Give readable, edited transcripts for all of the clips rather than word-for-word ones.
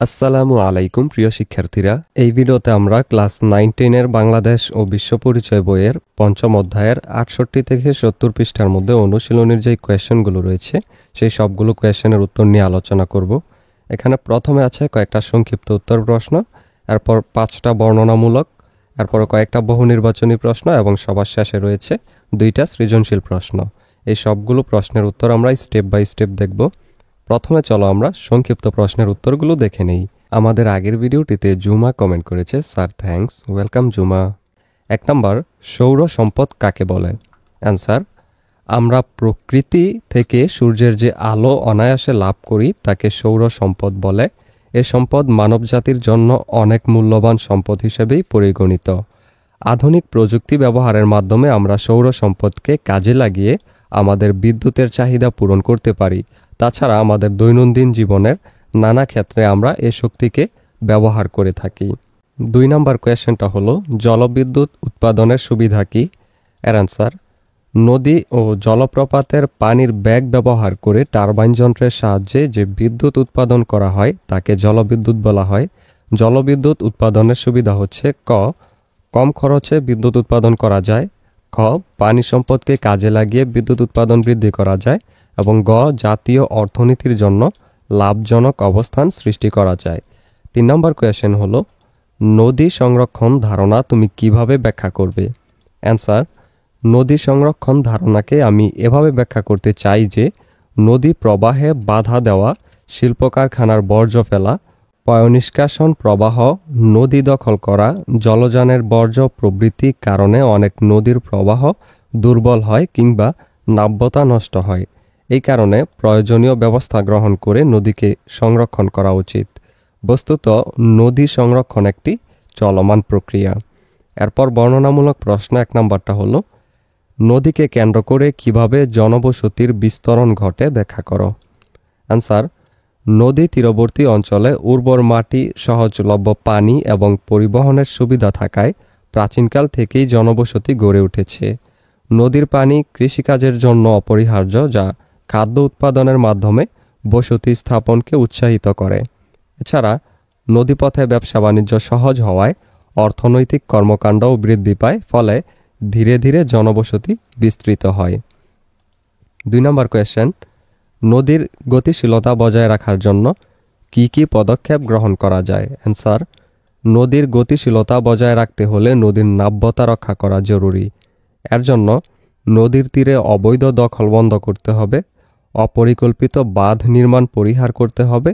আসসালামু আলাইকুম প্রিয় শিক্ষার্থীরা, এই ভিডিওতে আমরা ক্লাস 9-10 এর বাংলাদেশ ও বিশ্ব পরিচয় বইয়ের পঞ্চম অধ্যায়ের 68 থেকে 70 পৃষ্ঠার মধ্যে অনুশীলনের যে কোয়েশ্চেনগুলো রয়েছে সেই সবগুলো কোয়েশ্চেনের উত্তর নিয়ে আলোচনা করব। এখানে প্রথমে আছে কয়েকটা সংক্ষিপ্ত উত্তর প্রশ্ন, এরপর 5টা বর্ণনামূলক, এরপর কয়েকটা বহু নির্বাচনী প্রশ্ন এবং সবার শেষে রয়েছে 2টা সৃজনশীল প্রশ্ন। এই সবগুলো প্রশ্নের উত্তর আমরা স্টেপ বাই স্টেপ দেখব। প্রথমে চলো আমরা সংক্ষিপ্ত প্রশ্নের উত্তরগুলো দেখে নেই। আমাদের আগের ভিডিওটিতে জুমা কমেন্ট করেছে, স্যার থ্যাঙ্কস, ওয়েলকাম জুমা। 1 নম্বর, সৌর সম্পদ কাকে বলে? অ্যান্সার, আমরা প্রকৃতি থেকে সূর্যের যে আলো অনায়াসে লাভ করি তাকে সৌর সম্পদ বলে। এ সম্পদ মানবজাতির জন্য অনেক মূল্যবান সম্পদ হিসেবেই পরিগণিত। আধুনিক প্রযুক্তি ব্যবহারের মাধ্যমে আমরা সৌর সম্পদকে কাজে লাগিয়ে আমাদের বিদ্যুতের চাহিদা পূরণ করতে পারি। তাছাড়া আমাদের দৈনন্দিন জীবনের নানা ক্ষেত্রে আমরা এ শক্তিকে ব্যবহার করে থাকি। 2 নম্বর কোয়েশ্চেনটা হলো, জলবিদ্যুৎ উৎপাদনের সুবিধা কি? এর অ্যান্সার, নদী ও জলপ্রপাতের পানির ব্যাগ ব্যবহার করে টারবাইন যন্ত্রের সাহায্যে যে বিদ্যুৎ উৎপাদন করা হয় তাকে জলবিদ্যুৎ বলা হয়। জলবিদ্যুৎ উৎপাদনের সুবিধা হচ্ছে ক, কম খরচে বিদ্যুৎ উৎপাদন করা যায়, খ, পানি সম্পদকে কাজে লাগিয়ে বিদ্যুৎ উৎপাদন বৃদ্ধি করা যায়, এবং গ, জাতীয় অর্থনীতির জন্য লাভজনক অবস্থান সৃষ্টি করা যায়। 3 নম্বর কোয়েশ্চেন হলো, নদী সংরক্ষণ ধারণা তুমি কিভাবে ব্যাখ্যা করবে? অ্যান্সার, নদী সংরক্ষণ ধারণাকে আমি এভাবে ব্যাখ্যা করতে চাই যে নদী প্রবাহে বাধা দেওয়া, শিল্প কারখানার বর্জ্য ফেলা, পয়ঃনিষ্কাশন প্রবাহ, নদী দখল করা, জলযানের বর্জ্য প্রভৃতি কারণে অনেক নদীর প্রবাহ দুর্বল হয় কিংবা নাব্যতা নষ্ট হয়। এই কারণে প্রয়োজনীয় ব্যবস্থা গ্রহণ করে নদীকে সংরক্ষণ করা উচিত। বস্তুত নদী সংরক্ষণ একটি চলমান প্রক্রিয়া। এরপর বর্ণনামূলক প্রশ্ন 1 নম্বরটা হলো, নদীকে কেন্দ্র করে কিভাবে জনবসতির বিস্তরণ ঘটে ব্যাখ্যা করো? অ্যান্সার, নদী তীরবর্তী অঞ্চলে উর্বর মাটি, সহজলভ্য পানি এবং পরিবহনের সুবিধা থাকায় প্রাচীনকাল থেকেই জনবসতি গড়ে উঠেছে। নদীর পানি কৃষিকাজের জন্য অপরিহার্য, যা খাদ্য উৎপাদনের মাধ্যমে বসতি স্থাপনকে উৎসাহিত করে। এছাড়া নদীপথে ব্যবসা বাণিজ্য সহজ হওয়ায় অর্থনৈতিক কর্মকাণ্ডও বৃদ্ধি পায়, ফলে ধীরে ধীরে জনবসতি বিস্তৃত হয়। 2 নম্বর কোয়েশ্চেন, নদীর গতিশীলতা বজায় রাখার জন্য কি কি পদক্ষেপ গ্রহণ করা যায়? অ্যান্সার, নদীর গতিশীলতা বজায় রাখতে হলে নদীর নাব্যতা রক্ষা করা জরুরি। এর জন্য নদীর তীরে অবৈধ দখল বন্ধ করতে হবে, অপরিকল্পিত বাঁধ নির্মাণ পরিহার করতে হবে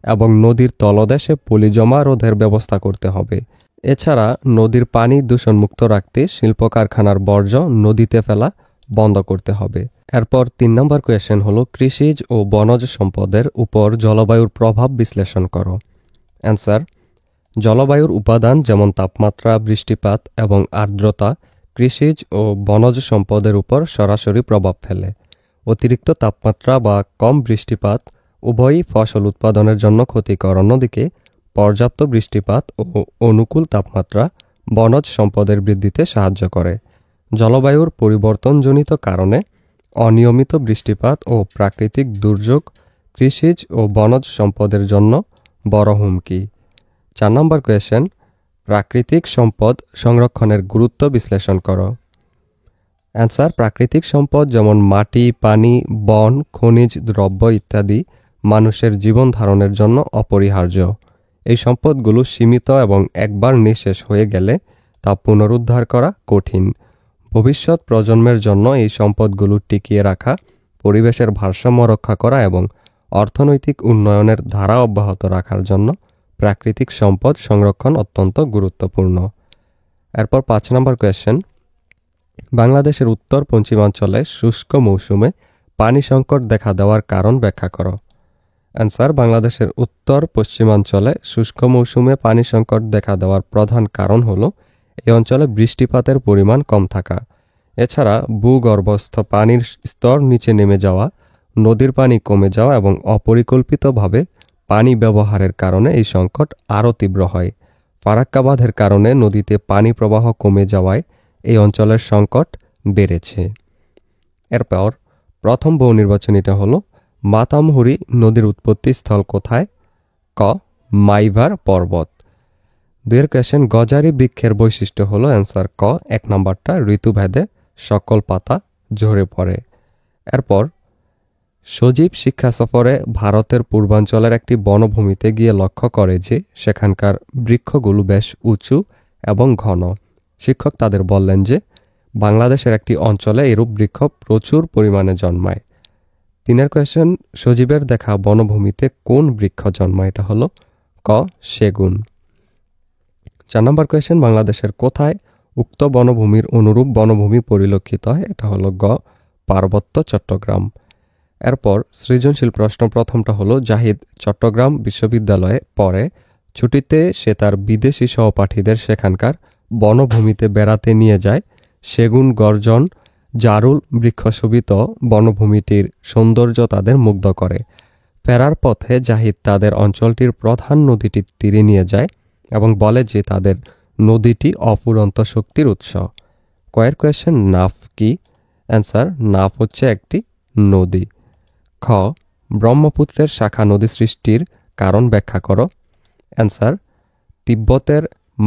এবং নদীর তলদেশে পলি জমা রোধের ব্যবস্থা করতে হবে। এছাড়া নদীর পানি দূষণমুক্ত রাখতে শিল্প কারখানার বর্জ্য নদীতে ফেলা বন্ধ করতে হবে। এরপর 3 নম্বর কোয়েশ্চেন হলো, কৃষিজ ও বনজ সম্পদের উপর জলবায়ুর প্রভাব বিশ্লেষণ করো। অ্যান্সার, জলবায়ুর উপাদান যেমন তাপমাত্রা, বৃষ্টিপাত এবং আর্দ্রতা কৃষিজ ও বনজ সম্পদের উপর সরাসরি প্রভাব ফেলে। অতিরিক্ত তাপমাত্রা বা কম বৃষ্টিপাত উভয়ই ফসল উৎপাদনের জন্য ক্ষতিকর। অন্যদিকে পর্যাপ্ত বৃষ্টিপাত ও অনুকূল তাপমাত্রা বনজ সম্পদের বৃদ্ধিতে সাহায্য করে। জলবায়ুর পরিবর্তনজনিত কারণে অনিয়মিত বৃষ্টিপাত ও প্রাকৃতিক দুর্যোগ কৃষিজ ও বনজ সম্পদের জন্য বড় হুমকি। 4 নম্বর কোয়েশ্চেন, প্রাকৃতিক সম্পদ সংরক্ষণের গুরুত্ব বিশ্লেষণ করো। অ্যান্সার, প্রাকৃতিক সম্পদ যেমন মাটি, পানি, বন, খনিজ দ্রব্য ইত্যাদি মানুষের জীবন ধারণের জন্য অপরিহার্য। এই সম্পদগুলো সীমিত এবং একবার নিঃশেষ হয়ে গেলে তা পুনরুদ্ধার করা কঠিন। ভবিষ্যৎ প্রজন্মের জন্য এই সম্পদগুলো টিকিয়ে রাখা, পরিবেশের ভারসাম্য রক্ষা করা এবং অর্থনৈতিক উন্নয়নের ধারা অব্যাহত রাখার জন্য প্রাকৃতিক সম্পদ সংরক্ষণ অত্যন্ত গুরুত্বপূর্ণ। এরপর 5 নম্বর কোয়েশ্চেন, বাংলাদেশের উত্তর পশ্চিমাঞ্চলে শুষ্ক মৌসুমে পানি সংকট দেখা দেওয়ার কারণ ব্যাখ্যা করো। অ্যান্সার, বাংলাদেশের উত্তর পশ্চিমাঞ্চলে শুষ্ক মৌসুমে পানি সংকট দেখা দেওয়ার প্রধান কারণ হল এই অঞ্চলে বৃষ্টিপাতের পরিমাণ কম থাকা। এছাড়া ভূগর্ভস্থ পানির স্তর নিচে নেমে যাওয়া, নদীর পানি কমে যাওয়া এবং অপরিকল্পিতভাবে পানি ব্যবহারের কারণে এই সংকট আরও তীব্র হয়। ফারাক্কা বাঁধের কারণে নদীতে পানি প্রবাহ কমে যাওয়ায় এই অঞ্চলের সংকট বেড়েছে। এরপর প্রথম বহু নির্বাচনীটা হলো, মাতামুহুরী নদীর উৎপত্তি স্থল কোথায়? ক, মাইভার পর্বত। 2 কোয়েশ্চেন, গজারি বৃক্ষের বৈশিষ্ট্য হলো অ্যান্সার ক 1 নাম্বারটা ঋতুভেদে সকল পাতা ঝরে পড়ে। এরপর সজীব শিক্ষা সফরে ভারতের পূর্বাঞ্চলের একটি বনভূমিতে গিয়ে লক্ষ্য করে যে সেখানকার বৃক্ষগুলো বেশ উঁচু এবং ঘন। শিক্ষক তাদের বললেন যে বাংলাদেশের একটি অঞ্চলে এরূপ বৃক্ষ প্রচুর পরিমাণে জন্মায়। 3 কোয়েশ্চেন, সজীবের দেখা বনভূমিতে কোন বৃক্ষ জন্মায়? এটা হলো ক সেগুন। 4 নম্বর কোয়েশ্চেন, বাংলাদেশের কোথায় উক্ত বনভূমির অনুরূপ বনভূমি পরিলক্ষিত হয়? এটা হলো গ পার্বত্য চট্টগ্রাম। এরপর সৃজনশীল প্রশ্ন, প্রথমটা হলো জাহিদ চট্টগ্রাম বিশ্ববিদ্যালয়ে পড়ে। ছুটিতে সে তার বিদেশি সহপাঠীদের সেখানকার বনভূমিতে বেড়াতে নিয়ে যায়। সেগুন, গর্জন, জারুল বৃক্ষশোভিত বনভূমিটির সৌন্দর্য তাদের মুগ্ধ করে। ফেরার পথে জাহিদ তাদের অঞ্চলটির প্রধান নদীটির তীরে নিয়ে যায় এবং বলে যে তাদের নদীটি অফুরন্ত শক্তির উৎস। কয়ের কোয়েশ্চেন, নাফ কি? অ্যান্সার, নাফ হচ্ছে একটি নদী। খ ব্রহ্মপুত্রের শাখা নদী সৃষ্টির কারণ ব্যাখ্যা করো। অ্যান্সার, তিব্বতের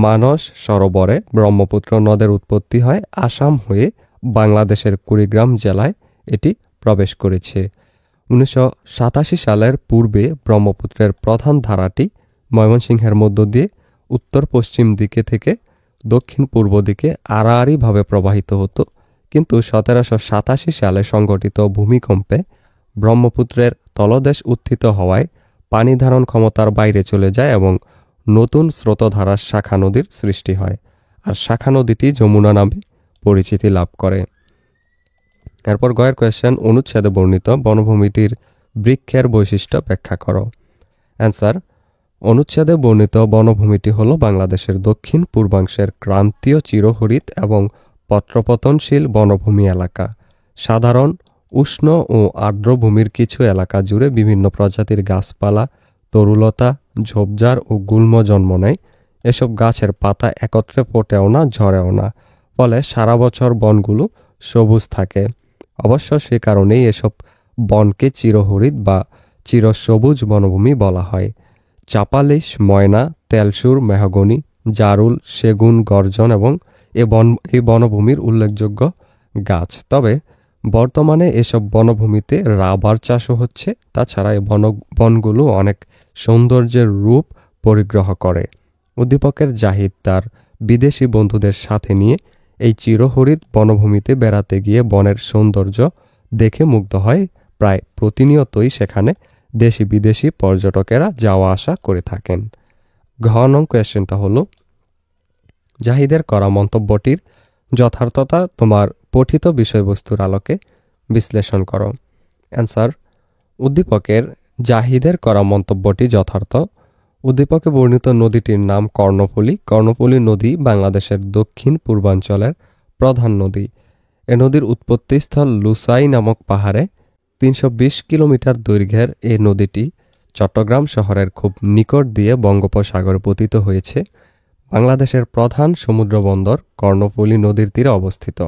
মানস সরোবরে ব্রহ্মপুত্র নদের উৎপত্তি হয়। আসাম হয়ে বাংলাদেশের কুড়িগ্রাম জেলায় এটি প্রবেশ করেছে। 1987 সালের পূর্বে ব্রহ্মপুত্রের প্রধান ধারাটি ময়মনসিংহের মধ্য দিয়ে উত্তর পশ্চিম দিকে থেকে দক্ষিণ পূর্ব দিকে আড়াআড়িভাবে প্রবাহিত হতো, কিন্তু 1787 সালে সংঘটিত ভূমিকম্পে ব্রহ্মপুত্রের তলদেশ উত্থিত হওয়ায় পানি ধারণ ক্ষমতার বাইরে চলে যায় এবং নতুন স্রোতধারার শাখা নদীর সৃষ্টি হয়, আর শাখা নদীটি যমুনা নামে পরিচিতি লাভ করে। এরপর গয়ের কোয়েশ্চেন, অনুচ্ছেদে বর্ণিত বনভূমিটির বৃক্ষের বৈশিষ্ট্য ব্যাখ্যা করো। অ্যান্সার, অনুচ্ছেদে বর্ণিত বনভূমিটি হল বাংলাদেশের দক্ষিণ পূর্বাংশের ক্রান্তীয় চিরহরিৎ এবং পত্রপতনশীল বনভূমি এলাকা। সাধারণ উষ্ণ ও আর্দ্রভূমির কিছু এলাকা জুড়ে বিভিন্ন প্রজাতির গাছপালা, তরুলতা, ঝোপঝাড় ও গুল্ম জন্ম নেয়। এসব গাছের পাতা একত্রে ফোটেও না, ঝরেও না, ফলে সারা বছর বনগুলো সবুজ থাকে। অবশ্য সে কারণেই এসব বনকে চিরহরিৎ বা চিরসবুজ বনভূমি বলা হয়। চাপালিশ, ময়না, তেলসুর, মেহগনি, জারুল, সেগুন, গর্জন এবং এই বনভূমির উল্লেখযোগ্য গাছ। তবে বর্তমানে এসব বনভূমিতে রাবার চাষও হচ্ছে। তাছাড়া এই বনগুলো অনেক সৌন্দর্যের রূপ পরিগ্রহ করে। উদ্দীপকের জাহিদ তার বিদেশি বন্ধুদের সাথে নিয়ে এই চিরহরিৎ বনভূমিতে বেড়াতে গিয়ে বনের সৌন্দর্য দেখে মুগ্ধ হয়। প্রায় প্রতিনিয়তই সেখানে দেশি বিদেশি পর্যটকেরা যাওয়া আসা করে থাকেন। ঘ নং কোয়েশ্চেনটা হলো জাহিদের করা মন্তব্যটির যথার্থতা তোমার পঠিত বিষয়বস্তুর আলোকে বিশ্লেষণ করো। অ্যান্সার, উদ্দীপকের জাহিদের করা মন্তব্যটি যথার্থ। উদ্দীপকে বর্ণিত নদীটির নাম কর্ণফুলী। কর্ণফুলী নদী বাংলাদেশের দক্ষিণ পূর্বাঞ্চলের প্রধান নদী। এ নদীর উৎপত্তিস্থল লুসাই নামক পাহাড়ে। 320 কিলোমিটার দৈর্ঘ্যের এ নদীটি চট্টগ্রাম শহরের খুব নিকট দিয়ে বঙ্গোপসাগরে পতিত হয়েছে। বাংলাদেশের প্রধান সমুদ্র বন্দর কর্ণফুলী নদীর তীরে অবস্থিত।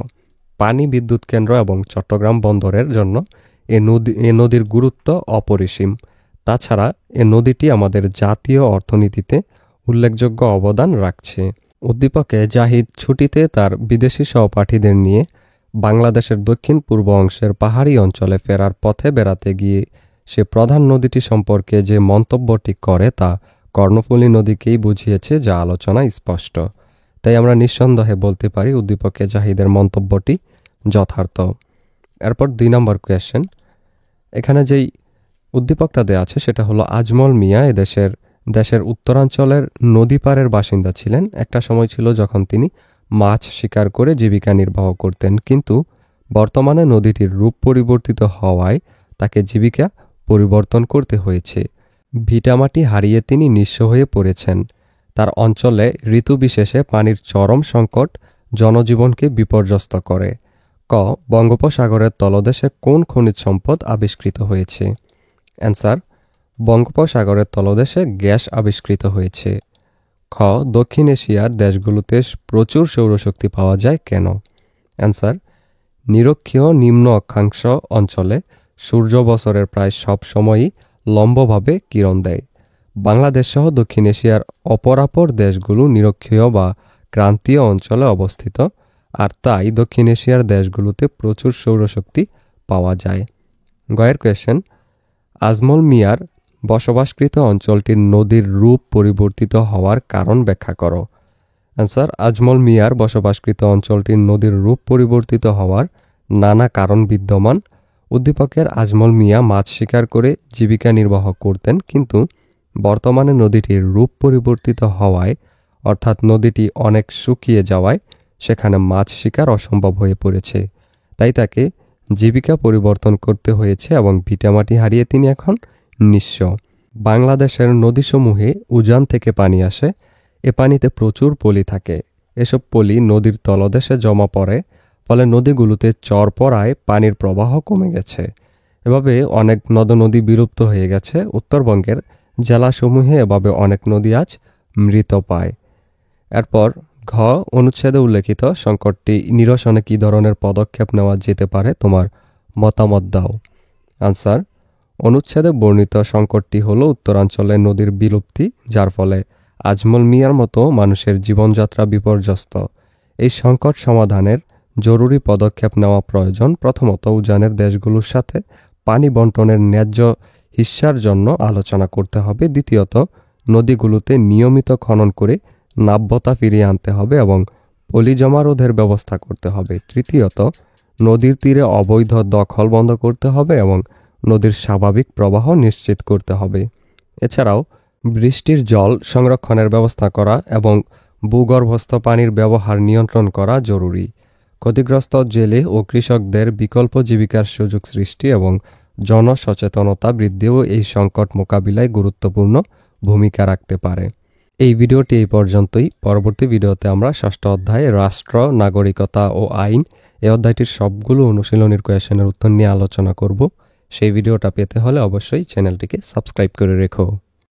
পানি, বিদ্যুৎ কেন্দ্র এবং চট্টগ্রাম বন্দরের জন্য এ নদীর গুরুত্ব অপরিসীম। তাছাড়া এ নদীটি আমাদের জাতীয় অর্থনীতিতে উল্লেখযোগ্য অবদান রাখছে। উদ্দীপকে জাহিদ ছুটিতে তার বিদেশি সহপাঠীদের নিয়ে বাংলাদেশের দক্ষিণ পূর্ব অংশের পাহাড়ি অঞ্চলে ফেরার পথে বেড়াতে গিয়ে সে প্রধান নদীটি সম্পর্কে যে মন্তব্যটি করে তা কর্ণফুলী নদীকেই বুঝিয়েছে, যা আলোচনায় স্পষ্ট। তাই আমরা নিঃসন্দেহে বলতে পারি উদ্দীপকে জাহিদের মন্তব্যটি যথার্থ। এরপর 2 নম্বর কোয়েশ্চেন, এখানে যেই উদ্দীপকটা দেওয়া আছে সেটা হলো আজমল মিয়া দেশের উত্তরাঞ্চলের নদী পাড়ের বাসিন্দা ছিলেন। একটা সময় ছিল যখন তিনি মাছ শিকার করে জীবিকা নির্বাহ করতেন, কিন্তু বর্তমানে নদীটির রূপ পরিবর্তিত হওয়ায় তাকে জীবিকা পরিবর্তন করতে হয়েছে। ভিটামাটি হারিয়ে তিনি নিঃস্ব হয়ে পড়েছেন। তার অঞ্চলে ঋতুবিশেষে পানির চরম সংকট জনজীবনকে বিপর্যস্ত করে। ক বঙ্গোপসাগরের তলদেশে কোন খনিজ সম্পদ আবিষ্কৃত হয়েছে? অ্যান্সার, বঙ্গোপসাগরের তলদেশে গ্যাস আবিষ্কৃত হয়েছে। খ দক্ষিণ এশিয়ার দেশগুলোতে প্রচুর সৌরশক্তি পাওয়া যায় কেন? অ্যান্সার, নিরক্ষীয় নিম্ন অক্ষাংশ অঞ্চলে সূর্য বছরের প্রায় সব সময়ই লম্বভাবে কিরণ দেয়। বাংলাদেশ সহ দক্ষিণ এশিয়ার অপরাপর দেশগুলো নিরক্ষীয় বা ক্রান্তীয় অঞ্চলে অবস্থিত, আর তাই দক্ষিণ এশিয়ার দেশগুলোতে প্রচুর সৌরশক্তি পাওয়া যায়। গয়ের কোয়েশ্চেন, আজমল মিয়ার বসবাসকৃত অঞ্চলটির নদীর রূপ পরিবর্তিত হওয়ার কারণ ব্যাখ্যা করো। অ্যান্সার, আজমল মিয়ার বসবাসকৃত অঞ্চলটির নদীর রূপ পরিবর্তিত হওয়ার নানা কারণ বিদ্যমান। উদ্দীপকের আজমল মিয়া মাছ শিকার করে জীবিকা নির্বাহ করতেন, কিন্তু বর্তমানে নদীটির রূপ পরিবর্তিত হওয়ায়, অর্থাৎ নদীটি অনেক শুকিয়ে যাওয়ায় সেখানে মাছ শিকার অসম্ভব হয়ে পড়েছে। তাই তাকে জীবিকা পরিবর্তন করতে হয়েছে এবং ভিটামাটি হারিয়ে তিনি এখন নিঃস্ব। বাংলাদেশের নদীসমূহে উজান থেকে পানি আসে। এ পানিতে প্রচুর পলি থাকে। এসব পলি নদীর তলদেশে জমা পড়ে, ফলে নদীগুলোতে চর পড়ায় পানির প্রবাহ কমে গেছে। এভাবে অনেক নদ-নদী বিলুপ্ত হয়ে গেছে। উত্তরবঙ্গের জেলাসমূহে এভাবে অনেক নদী আজ মৃত পায়। এরপর ঘ অনুচ্ছেদে উল্লেখিত সংকটটি নিরসনে কী ধরনের পদক্ষেপ নেওয়া যেতে পারে, তোমার মতামত দাও। আনসার, অনুচ্ছেদে বর্ণিত সংকটটি হলো উত্তরাঞ্চলে নদীর বিলুপ্তি, যার ফলে আজমল মিয়ার মতো মানুষের জীবনযাত্রা বিপর্যস্ত। এই সংকট সমাধানের জরুরি পদক্ষেপ নেওয়া প্রয়োজন। প্রথমত, উজানের দেশগুলোর সাথে পানি বন্টনের ন্যায্য হিস্যার জন্য আলোচনা করতে হবে। দ্বিতীয়ত, নদীগুলোতে নিয়মিত খনন করে নাব্যতা ফিরিয়ে আনতে হবে এবং পলি জমা রোধের ব্যবস্থা করতে হবে। তৃতীয়ত, নদীর তীরে অবৈধ দখল বন্ধ করতে হবে এবং নদীর স্বাভাবিক প্রবাহ নিশ্চিত করতে হবে। এছাড়াও বৃষ্টির জল সংরক্ষণের ব্যবস্থা করা এবং ভূগর্ভস্থ পানির ব্যবহার নিয়ন্ত্রণ করা জরুরি। ক্ষতিগ্রস্ত জেলে ও কৃষকদের বিকল্প জীবিকার সুযোগ সৃষ্টি এবং জনসচেতনতা বৃদ্ধিও এই সংকট মোকাবিলায় গুরুত্বপূর্ণ ভূমিকা রাখতে পারে। এই ভিডিওটি এই পর্যন্তই। পরবর্তী ভিডিওতে আমরা ষষ্ঠ অধ্যায়ে রাষ্ট্র, নাগরিকতা ও আইন এই অধ্যায়টির সবগুলো অনুশীলনীর কোয়েশ্চেনের উত্তর নিয়ে আলোচনা করব। সেই ভিডিওটা পেতে হলে অবশ্যই চ্যানেলটিকে সাবস্ক্রাইব করে রেখো।